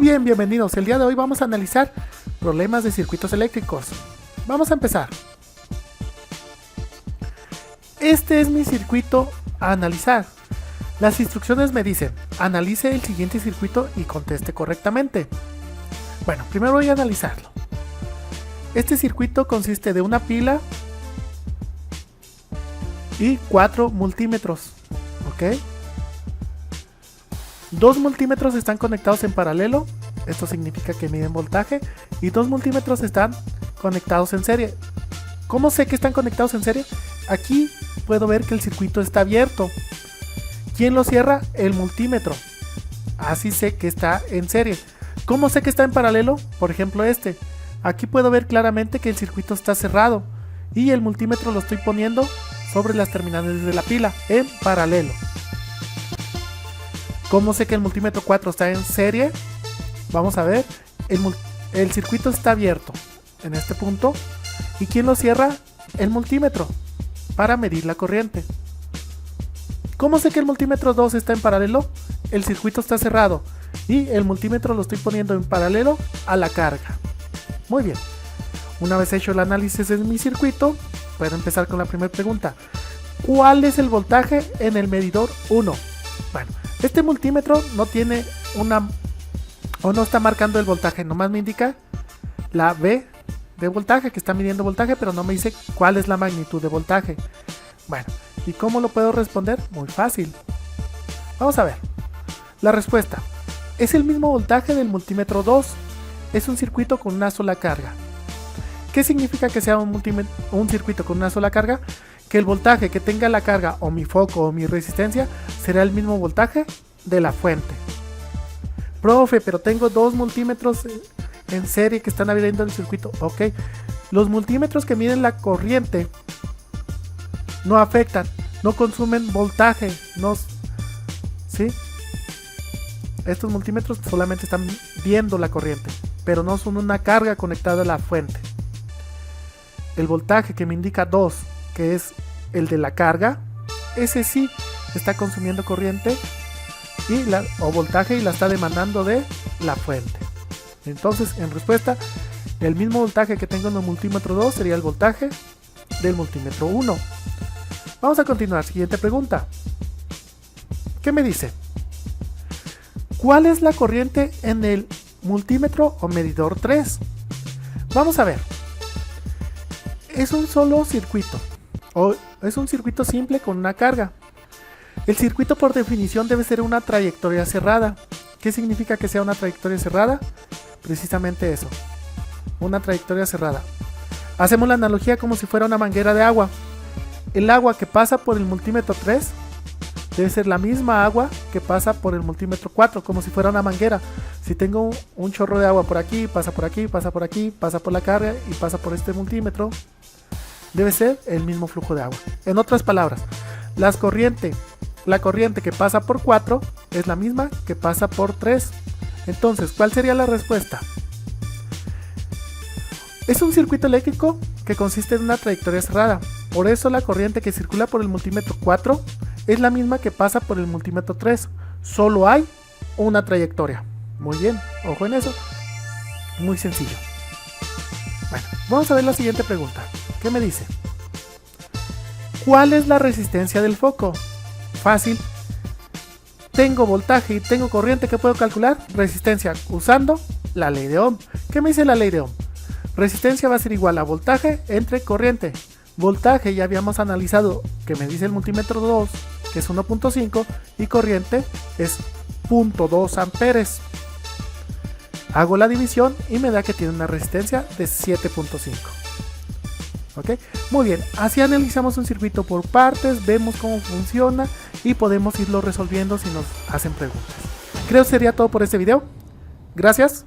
bien, bienvenidos. El día de hoy vamos a analizar problemas de circuitos eléctricos. Vamos a empezar. Este es mi circuito a analizar. Las instrucciones me dicen, analice el siguiente circuito y conteste correctamente. Bueno, primero voy a analizarlo. Este circuito consiste de una pila y 4 multímetros, ¿ok? 2 multímetros están conectados en paralelo, esto significa que miden voltaje, y 2 multímetros están conectados en serie. ¿Cómo sé que están conectados en serie? Aquí puedo ver que el circuito está abierto. ¿Quién lo cierra? El multímetro. Así sé que está en serie. ¿Cómo sé que está en paralelo? Por ejemplo este. Aquí puedo ver claramente que el circuito está cerrado y el multímetro lo estoy poniendo sobre las terminales de la pila en paralelo. ¿Cómo sé que el multímetro 4 está en serie? Vamos a ver. El circuito está abierto en este punto. ¿Y quién lo cierra? El multímetro para medir la corriente. ¿Cómo sé que el multímetro 2 está en paralelo? El circuito está cerrado y el multímetro lo estoy poniendo en paralelo a la carga. Muy bien. Una vez hecho el análisis de mi circuito, puedo empezar con la primera pregunta. ¿Cuál es el voltaje en el medidor 1? Bueno, este multímetro no tiene no está marcando el voltaje, nomás me indica la V de voltaje, que está midiendo voltaje, pero no me dice cuál es la magnitud de voltaje. Bueno, ¿y cómo lo puedo responder? Muy fácil. Vamos a ver. La respuesta es el mismo voltaje del multímetro 2. Es un circuito con una sola carga. ¿Qué significa que sea un circuito con una sola carga? Que el voltaje que tenga la carga o mi foco o mi resistencia será el mismo voltaje de la fuente. Profe, pero tengo 2 multímetros en serie que están abriendo el circuito. Ok, los multímetros que miden la corriente no afectan, no consumen voltaje, ¿sí? Estos multímetros solamente están viendo la corriente, pero no son una carga conectada a la fuente. El voltaje que me indica 2, que es el de la carga, ese sí está consumiendo corriente o voltaje y la está demandando de la fuente. Entonces, en respuesta, el mismo voltaje que tengo en el multímetro 2 sería el voltaje del multímetro 1. Vamos a continuar. Siguiente pregunta. ¿Qué me dice? ¿Cuál es la corriente en el multímetro o medidor 3? Vamos a ver. Es un solo circuito, o es un circuito simple con una carga. El circuito por definición debe ser una trayectoria cerrada. ¿Qué significa que sea una trayectoria cerrada? Precisamente eso, una trayectoria cerrada. Hacemos la analogía como si fuera una manguera de agua. El agua que pasa por el multímetro 3 debe ser la misma agua que pasa por el multímetro 4, como si fuera una manguera. Si tengo un chorro de agua por aquí, pasa por aquí, pasa por aquí, pasa por la carga y pasa por este multímetro, debe ser el mismo flujo de agua. En otras palabras, la corriente que pasa por 4 es la misma que pasa por 3. Entonces, ¿cuál sería la respuesta? Es un circuito eléctrico que consiste en una trayectoria cerrada. Por eso la corriente que circula por el multímetro 4 es la misma que pasa por el multímetro 3. Solo hay una trayectoria. Muy bien, ojo en eso. Muy sencillo. Bueno, vamos a ver la siguiente pregunta. ¿Qué me dice? ¿Cuál es la resistencia del foco? Fácil. Tengo voltaje y tengo corriente, ¿qué puedo calcular? Resistencia usando la ley de Ohm. ¿Qué me dice la ley de Ohm? Resistencia va a ser igual a voltaje entre corriente. Voltaje ya habíamos analizado que me dice el multímetro 2, que es 1.5, y corriente es 0.2 amperes. Hago la división y me da que tiene una resistencia de 7.5. ¿Ok? Muy bien, así analizamos un circuito por partes, vemos cómo funciona y podemos irlo resolviendo si nos hacen preguntas. Creo que sería todo por este video. Gracias.